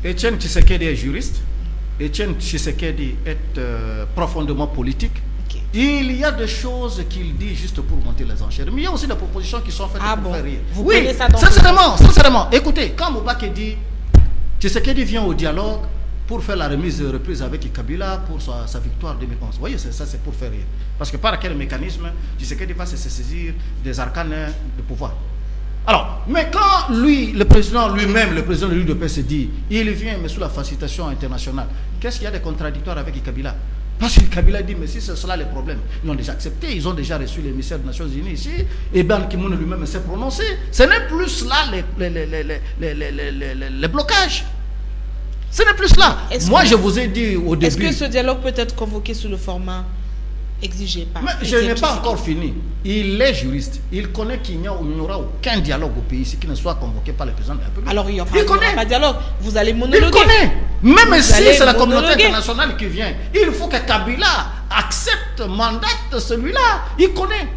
Étienne Tshisekedi est juriste. Étienne Tshisekedi est profondément politique. Okay. Il y a des choses qu'il dit juste pour monter les enchères. Mais il y a aussi des propositions qui sont faites pour faire rire. Vous oui, ça dans sincèrement. Écoutez, quand Moubaki dit Tshisekedi vient au dialogue pour faire la reprise avec Kabila pour sa victoire 2011. Vous voyez, ça c'est pour faire rire. Parce que par quel mécanisme Tshisekedi va se saisir des arcanes de pouvoir. Alors, mais quand lui, le président lui-même, le président de l'UDP se dit, il vient mais sous la facilitation internationale, qu'est-ce qu'il y a de contradictoire avec Kabila? Parce que Kabila dit, mais si c'est cela le problème, ils l'ont déjà accepté, ils ont déjà reçu l'émissaire des Nations Unies ici, et Ban Ki-moon lui-même s'est prononcé. Ce n'est plus là les blocages. Ce n'est plus là. Moi, je vous ai dit au début... Est-ce que ce dialogue peut être convoqué sous le format exigé par... Mais je n'ai pas encore fini. Il est juriste. Il connaît qu'il n'y aura aucun dialogue au pays ici qui ne soit convoqué par le président de la République. Alors il n'y aura pas de dialogue. Vous allez monologuer. Il connaît. Même si c'est la communauté internationale qui vient, il faut que Kabila accepte, mandate celui-là. Il connaît.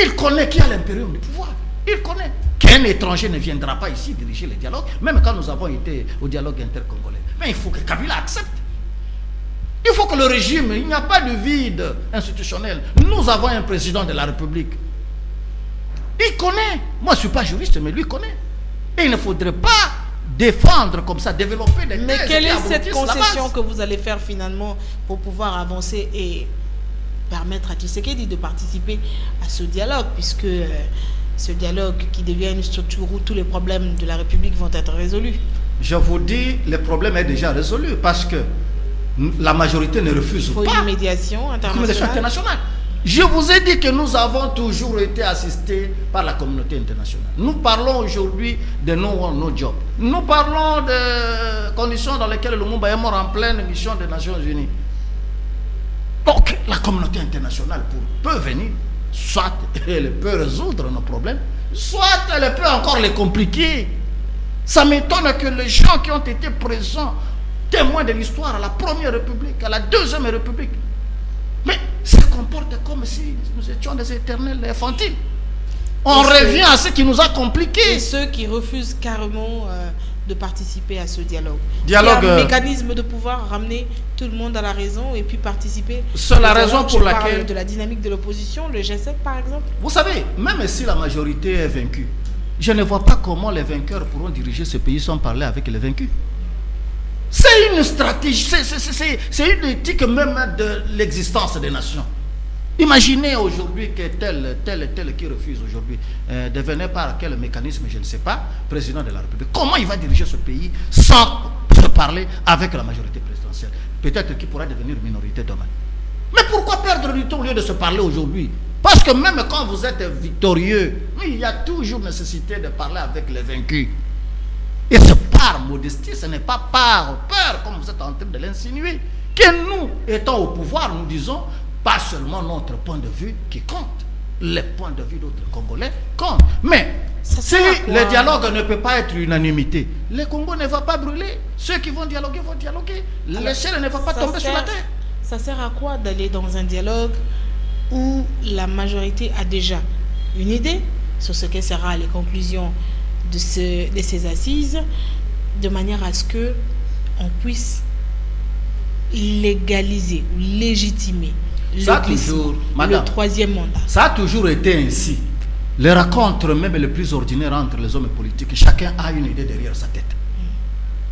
Il connaît qui a l'impérium du pouvoir. Il connaît. Qu'un étranger ne viendra pas ici diriger le dialogue, même quand nous avons été au dialogue intercongolais. Mais il faut que Kabila accepte. Il faut que le régime, il n'y a pas de vide institutionnel. Nous avons un président de la République. Il connaît. Moi, je ne suis pas juriste, mais lui connaît. Et il ne faudrait pas défendre comme ça, développer des thèses. Mais quelle est cette concession que vous allez faire finalement pour pouvoir avancer et permettre à Tshisekedi de participer à ce dialogue, puisque ce dialogue qui devient une structure où tous les problèmes de la République vont être résolus? Je vous dis, le problème est déjà résolu parce que la majorité ne refuse pas. Il faut une médiation internationale. Je vous ai dit que nous avons toujours été assistés par la communauté internationale. Nous parlons aujourd'hui de no job. Nous parlons de conditions dans lesquelles le Lumumba est mort en pleine mission des Nations Unies. Donc, la communauté internationale peut venir, soit elle peut résoudre nos problèmes, soit elle peut encore les compliquer. Ça m'étonne que les gens qui ont été présents, témoins de l'histoire à la Première République, à la Deuxième République, mais se comportent comme si nous étions des éternels infantiles. On revient à ce qui nous a compliqués. Et ceux qui refusent carrément de participer à ce dialogue. Il y a un mécanisme de pouvoir ramener tout le monde à la raison et puis participer. C'est la raison pour laquelle... de la dynamique de l'opposition, le G7 par exemple. Vous savez, même si la majorité est vaincue, je ne vois pas comment les vainqueurs pourront diriger ce pays sans parler avec les vaincus. C'est une stratégie, c'est une éthique même de l'existence des nations. Imaginez aujourd'hui que tel qui refuse aujourd'hui devenait par quel mécanisme, je ne sais pas, président de la République. Comment il va diriger ce pays sans se parler avec la majorité présidentielle? Peut-être qu'il pourra devenir minorité demain. Mais pourquoi perdre du temps au lieu de se parler aujourd'hui? Parce que même quand vous êtes victorieux, il y a toujours nécessité de parler avec les vaincus. Et c'est par modestie, ce n'est pas par peur, comme vous êtes en train de l'insinuer, que nous, étant au pouvoir, nous disons pas seulement notre point de vue qui compte, les points de vue d'autres Congolais comptent. Mais si le dialogue ne peut pas être unanimité, le Congo ne va pas brûler. Ceux qui vont dialoguer vont dialoguer. Le ciel ne va pas tomber sur la terre. Ça sert à quoi d'aller dans un dialogue où la majorité a déjà une idée sur ce que sera les conclusions de ces assises, de manière à ce que on puisse légaliser ou légitimer le troisième mandat? Ça a toujours été ainsi. Les rencontres même les plus ordinaires entre les hommes politiques, chacun a une idée derrière sa tête.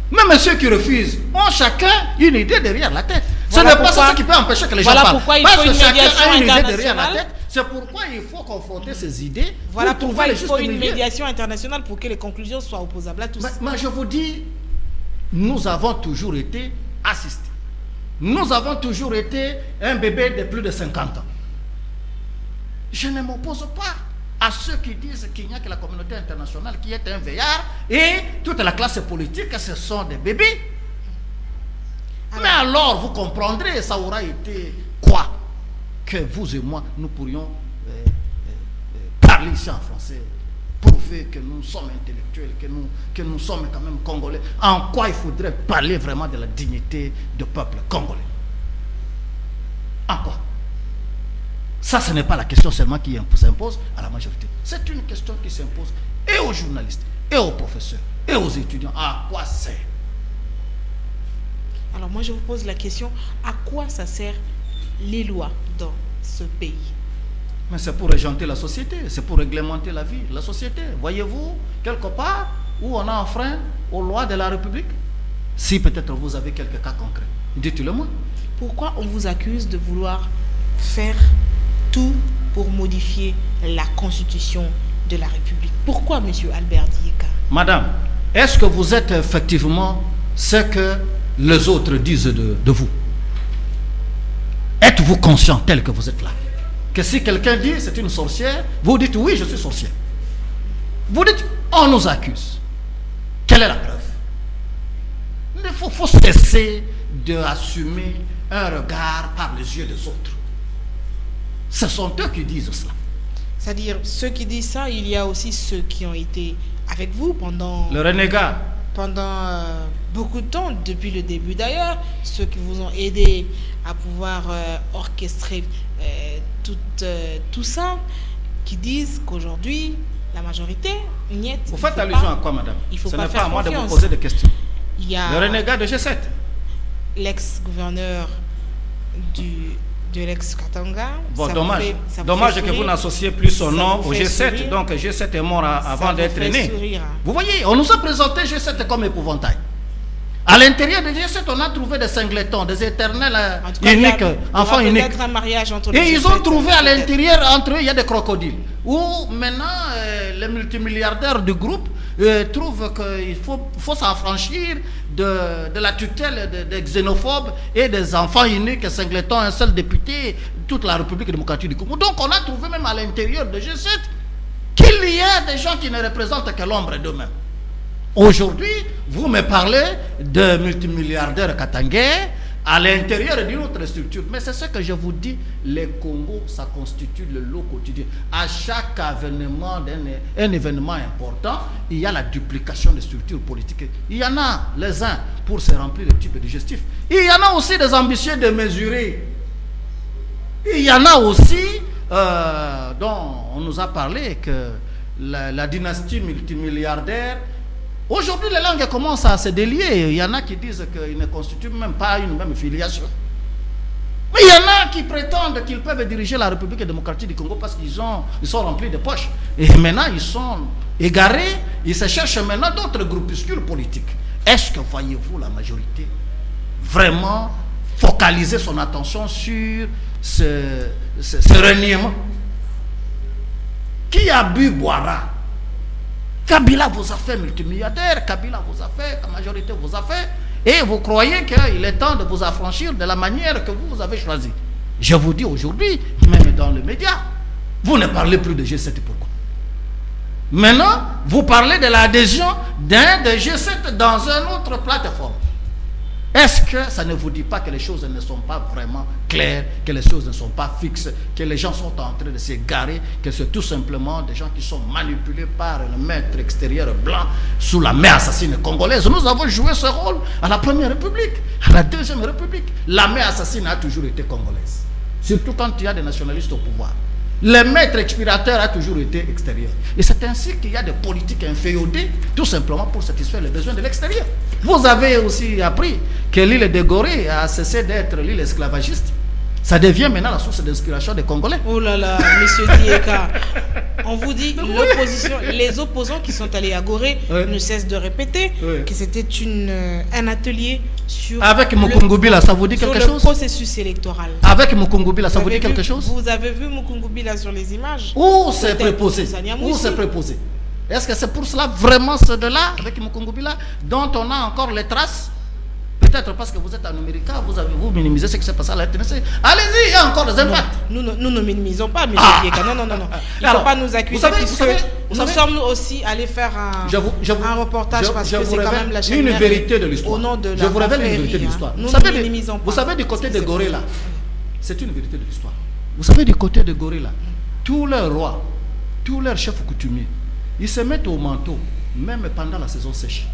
Même ceux qui refusent ont chacun une idée derrière la tête. Voilà ce n'est pas ça qui peut empêcher que les gens parlent. Pourquoi il faut une médiation internationale. C'est pourquoi il faut confronter ces idées. Voilà pourquoi il faut une médiation internationale pour que les conclusions soient opposables à tous. Mais je vous dis, nous avons toujours été assistés. Nous avons toujours été un bébé de plus de 50 ans. Je ne m'oppose pas à ceux qui disent qu'il n'y a que la communauté internationale qui est un veillard et toute la classe politique, ce sont des bébés. Mais alors, vous comprendrez, ça aura été quoi que vous et moi, nous pourrions parler ici en français, prouver que nous sommes intellectuels, que nous sommes quand même congolais. En quoi il faudrait parler vraiment de la dignité du peuple congolais? En quoi? Ça, ce n'est pas la question seulement qui s'impose à la majorité. C'est une question qui s'impose et aux journalistes, et aux professeurs, et aux étudiants. À quoi c'est? Alors moi je vous pose la question, à quoi ça sert les lois dans ce pays? Mais c'est pour régenter la société, c'est pour réglementer la vie, la société. Voyez-vous, quelque part où on a enfreint aux lois de la République? Si peut-être vous avez quelques cas concrets, dites-le-moi. Pourquoi on vous accuse de vouloir faire tout pour modifier la constitution de la République? Pourquoi, monsieur Albert Dieka? Madame, est-ce que vous êtes effectivement ce que les autres disent de vous? Êtes-vous conscient tel que vous êtes là? Que si quelqu'un dit c'est une sorcière, vous dites oui, je suis sorcière. Vous dites on nous accuse. Quelle est la preuve? Il faut cesser d'assumer un regard par les yeux des autres. Ce sont eux qui disent cela. C'est-à-dire, ceux qui disent ça, il y a aussi ceux qui ont été avec vous pendant... Le renégat. Pendant beaucoup de temps, depuis le début d'ailleurs, ceux qui vous ont aidé à pouvoir orchestrer tout ça, qui disent qu'aujourd'hui, la majorité, niet. Vous faites allusion à quoi, madame? Il faut Ce pas n'est faire pas à moi de vous confiance. poser des questions. Il y a Le renégat de G7. l'ex-gouverneur de l'ex-Katanga. Bon, Ça dommage. ça vous Dommage fait que vous sourire. n'associez plus son Ça nom vous au fait G7. sourire. Donc G7 est mort avant Ça d'être vous fait né. sourire. Vous voyez, on nous a présenté G7 comme épouvantail. À l'intérieur de G7, on a trouvé des singletons, des éternels En tout cas, uniques, il enfants y aura uniques. peut-être un mariage entre les Et ils G7, ont trouvé à peut-être. l'intérieur, entre eux, il y a des crocodiles. Où maintenant, les multimilliardaires du groupe trouvent qu'il faut s'affranchir de la tutelle des xénophobes et des enfants uniques, singletons, un seul député, toute la République démocratique du Congo. Donc on a trouvé même à l'intérieur de G7 qu'il y a des gens qui ne représentent que l'ombre d'eux-mêmes. Aujourd'hui, vous me parlez de multimilliardaires katangais à l'intérieur d'une autre structure. Mais c'est ce que je vous dis, les Congos, ça constitue le lot quotidien. À chaque événement, un événement important, il y a la duplication des structures politiques. Il y en a les uns pour se remplir le type digestif. Il y en a aussi des ambitieux de mesurer. Il y en a aussi dont on nous a parlé que la dynastie multimilliardaire. Aujourd'hui, les langues commencent à se délier. Il y en a qui disent qu'ils ne constituent même pas une même filiation. Mais il y en a qui prétendent qu'ils peuvent diriger la République démocratique du Congo parce qu'ils sont remplis de poches. Et maintenant, ils sont égarés. Ils se cherchent maintenant d'autres groupuscules politiques. Est-ce que, voyez-vous, la majorité vraiment focaliser son attention sur ce reniement? Qui a bu boira. Kabila vous a fait multimilliardaire, Kabila vous a fait, la majorité vous a fait, et vous croyez qu'il est temps de vous affranchir de la manière que vous avez choisie. Je vous dis aujourd'hui, même dans les médias, vous ne parlez plus de G7. Pourquoi? Maintenant, vous parlez de l'adhésion d'un de G7 dans une autre plateforme. Est-ce que ça ne vous dit pas que les choses ne sont pas vraiment claires, que les choses ne sont pas fixes, que les gens sont en train de s'égarer, que c'est tout simplement des gens qui sont manipulés par le maître extérieur blanc sous la main assassine congolaise? Nous avons joué ce rôle à la Première République, à la Deuxième République. La main assassine a toujours été congolaise, surtout quand il y a des nationalistes au pouvoir. Le maître expirateur a toujours été extérieur. Et c'est ainsi qu'il y a des politiques inféodées, tout simplement pour satisfaire les besoins de l'extérieur. Vous avez aussi appris que l'île de Gorée a cessé d'être l'île esclavagiste. Ça devient maintenant la source d'inspiration des Congolais. Oh là là, monsieur Dieka, on vous dit, l'opposition, les opposants qui sont allés à Gorée ne cessent de répéter que c'était un atelier sur... Avec Mukungubila, ça vous dit quelque chose? Sur le processus électoral. Avec Mukungubila, ça vous dit quelque chose? Vous avez vu Mukungubila sur les images? Où c'est préposé? Où c'est préposé? Est-ce que c'est pour cela vraiment ce de là, avec Mukungubila, dont on a encore les traces? Peut-être parce que vous êtes en Amérique, vous minimisez ce qui s'est passé à la RTNC. Allez-y, il y a encore des impacts. Nous ne minimisons pas, M. Dieka. Non. Il ne faut pas nous accuser, puisque nous sommes aussi allés faire un reportage parce que c'est quand même la chaîne une vérité de l'histoire. Au nom de la je vous révèle une vérité de l'histoire. Nous ne minimisons pas. Vous savez, du côté de Gorée, là, c'est une vérité de l'histoire. Vous savez, du côté de Gorée, là, tous leurs rois, tous leurs chefs coutumiers, ils se mettent au manteau, même pendant la saison sèche.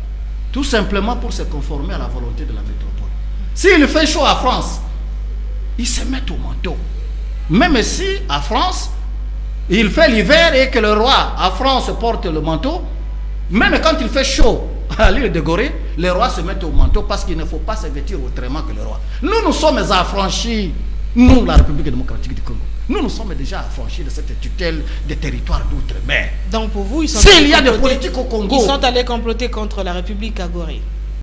Tout simplement pour se conformer à la volonté de la métropole. S'il fait chaud à France, ils se mettent au manteau. Même si, à France, il fait l'hiver et que le roi à France porte le manteau, même quand il fait chaud à l'île de Gorée, les rois se mettent au manteau parce qu'il ne faut pas se vêtir autrement que le roi. Nous sommes affranchis, nous, la République démocratique du Congo. Nous sommes déjà affranchis de cette tutelle des territoires d'outre-mer. Donc pour vous, s'il y a des politiques au Congo, ils sont allés comploter contre la République à Gorée.